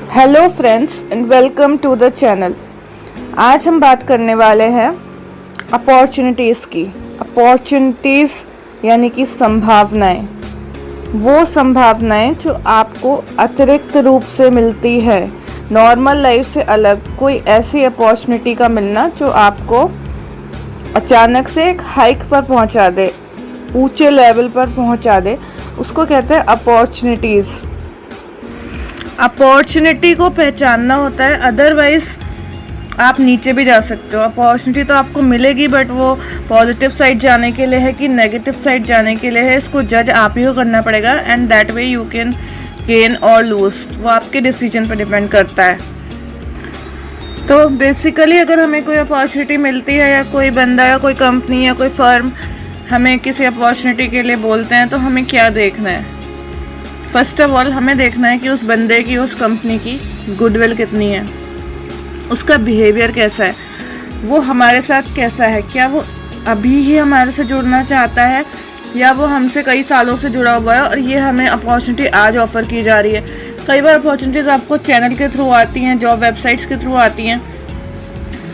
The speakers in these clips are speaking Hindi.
Hello friends and welcome to the channel. आज हम बात करने वाले हैं अपॉर्चुनिटीज़ की। अपॉर्चुनिटीज़ यानी कि संभावनाएं, वो संभावनाएं जो आपको अतिरिक्त रूप से मिलती है, नॉर्मल लाइफ से अलग कोई ऐसी अपॉर्चुनिटी का मिलना जो आपको अचानक से एक हाइक पर पहुंचा दे, ऊंचे लेवल पर पहुंचा दे, उसको कहते हैं अपॉर्चुनिटीज़। अपॉर्चुनिटी को पहचानना होता है, अदरवाइज आप नीचे भी जा सकते हो। अपॉर्चुनिटी तो आपको मिलेगी, बट वो पॉजिटिव साइड जाने के लिए है कि नेगेटिव साइड जाने के लिए है, इसको जज आप ही को करना पड़ेगा। And that way you can gain और लूज, वो आपके डिसीजन पर डिपेंड करता है। तो बेसिकली अगर हमें कोई अपॉर्चुनिटी मिलती है, या कोई बंदा या कोई कंपनी या कोई फर्म हमें किसी अपॉर्चुनिटी के लिए बोलते हैं, तो हमें क्या देखना है? फर्स्ट ऑफ ऑल हमें देखना है कि उस बंदे की, उस कंपनी की गुडविल कितनी है, उसका बिहेवियर कैसा है, वो हमारे साथ कैसा है, क्या वो अभी ही हमारे से जुड़ना चाहता है या वो हमसे कई सालों से जुड़ा हुआ है और ये हमें अपॉर्चुनिटी आज ऑफ़र की जा रही है। कई बार अपॉर्चुनिटीज़ आपको चैनल के थ्रू आती हैं, जॉब वेबसाइट्स के थ्रू आती हैं,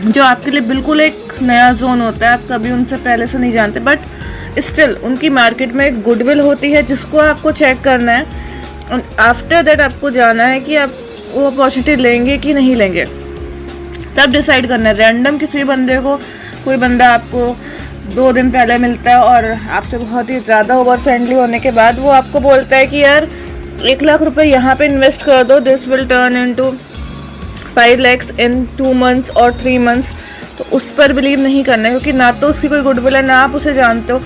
जो आपके लिए बिल्कुल एक नया जोन होता है, आप कभी उनसे पहले से नहीं जानते, बट स्टिल उनकी मार्केट में एक गुडविल होती है जिसको आपको चेक करना है। और आफ्टर दैट आपको जाना है कि आप वो अपॉर्चुनिटी लेंगे कि नहीं लेंगे, तब डिसाइड करना है। रैंडम किसी बंदे को, कोई बंदा आपको 2 दिन पहले मिलता है और आपसे बहुत ही ज़्यादा ओवर फ्रेंडली होने के बाद वो आपको बोलता है कि यार 1 लाख रुपए यहाँ पे इन्वेस्ट कर दो, this will turn into 5 lakhs in 2 months और 3 months, तो उस पर बिलीव नहीं करना है, क्योंकि ना तो उसकी कोई गुडविल है, ना आप उसे जानते हो,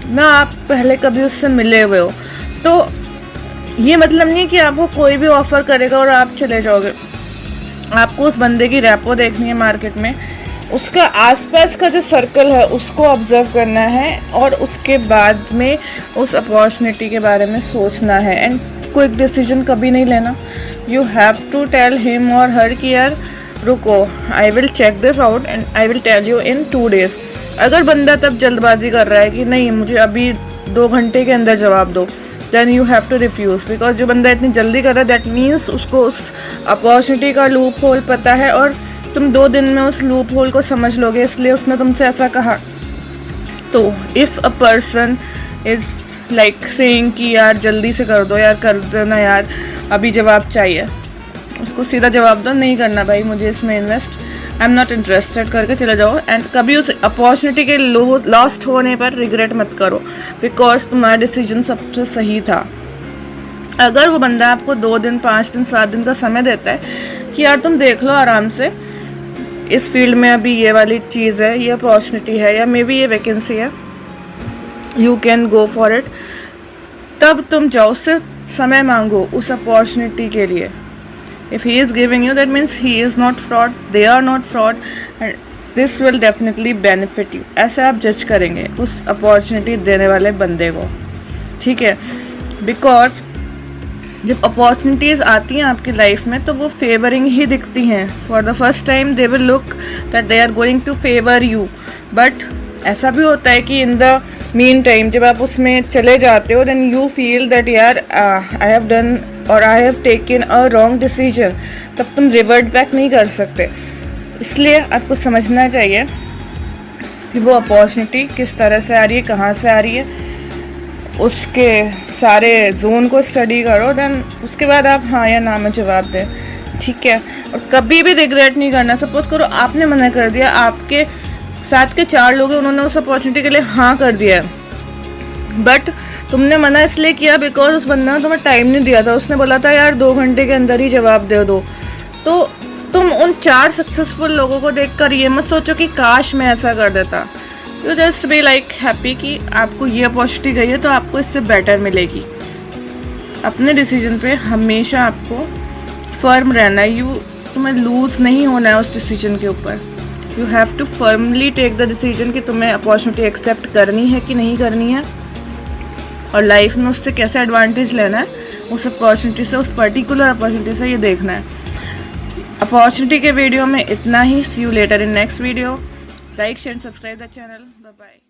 ना आप पहले कभी उससे मिले हुए हो। तो ये मतलब नहीं कि आपको कोई भी ऑफ़र करेगा और आप चले जाओगे। आपको उस बंदे की रैपो देखनी है मार्केट में, उसका आसपास का जो सर्कल है उसको ऑब्जर्व करना है, और उसके बाद में उस अपॉर्चुनिटी के बारे में सोचना है। एंड क्विक डिसीजन कभी नहीं लेना। You have to tell him और हर कि यार रुको, I will check this out and I will tell you in 2 days। अगर बंदा तब जल्दबाजी कर रहा है कि नहीं मुझे अभी 2 घंटे के अंदर जवाब दो, then you have to refuse, because जो बंदा इतनी जल्दी कर रहा है दैट मीन्स उसको उस अपॉर्चुनिटी का लूप होल पता है, और तुम 2 दिन में उस लूप होल को समझ लोगे, इसलिए उसने तुमसे ऐसा कहा। तो if a person is like saying कि यार जल्दी से कर दो, यार कर देना यार, अभी जवाब चाहिए, उसको सीधा जवाब दो, नहीं करना भाई मुझे इसमें invest, I am not interested करके चले जाओ। एंड कभी उस अपॉर्चुनिटी के लॉस्ट होने पर रिग्रेट मत करो, बिकॉज तुम्हारा डिसीजन सबसे सही था। अगर वो बंदा आपको 2 दिन, 5 दिन, 7 दिन का समय देता है कि यार तुम देख लो आराम से, इस फील्ड में अभी ये वाली चीज़ है, ये अपॉर्चुनिटी है, या मे बी ये वैकेंसी है, you can go for it, तब तुम जाओ, उससे समय मांगो उस अपॉर्चुनिटी के लिए। If he is giving you, that means he is not fraud, they are not fraud, and this will definitely benefit you। ऐसे आप जज करेंगे उस अपॉर्चुनिटी देने वाले बंदे को, ठीक है? बिकॉज जब अपॉर्चुनिटीज़ आती हैं आपकी लाइफ में तो वो फेवरिंग ही दिखती हैं। For the first time they will look that they are going to favour you, but ऐसा भी होता है कि इन द मीन टाइम जब आप उसमें चले जाते हो, देन यू फील दैट यार आई हैव डन और I have taken a wrong decision, तब तुम रिवर्ट बैक नहीं कर सकते। इसलिए आपको समझना चाहिए कि वो अपॉर्चुनिटी किस तरह से आ रही है, कहाँ से आ रही है, उसके सारे जोन को स्टडी करो, देन उसके बाद आप हाँ या ना में जवाब दें, ठीक है? और कभी भी रिग्रेट नहीं करना। सपोज करो आपने मना कर दिया, आपके साथ के 4 लोग हैं, उन्होंने उस अपॉर्चुनिटी के लिए हाँ कर दिया है, बट तुमने मना इसलिए किया बिकॉज उस बंदे ने तुम्हें टाइम नहीं दिया था, उसने बोला था यार 2 घंटे के अंदर ही जवाब दे दो। तो तुम उन 4 सक्सेसफुल लोगों को देखकर ये मत सोचो कि काश मैं ऐसा कर देता। You just be like happy कि आपको ये अपॉर्चुनिटी गई है तो आपको इससे बेटर मिलेगी। अपने डिसीजन पे हमेशा आपको फर्म रहना है, तुम्हें लूज़ नहीं होना है उस डिसीजन के ऊपर। You have to firmly take the decision कि तुम्हें अपॉर्चुनिटी एक्सेप्ट करनी है कि नहीं करनी है, और लाइफ में उससे कैसे एडवांटेज लेना है, उस अपॉर्चुनिटी से, उस पर्टिकुलर अपॉर्चुनिटी से, ये देखना है। अपॉर्चुनिटी के वीडियो में इतना ही। See you later in next video. Like share subscribe the channel. Bye bye.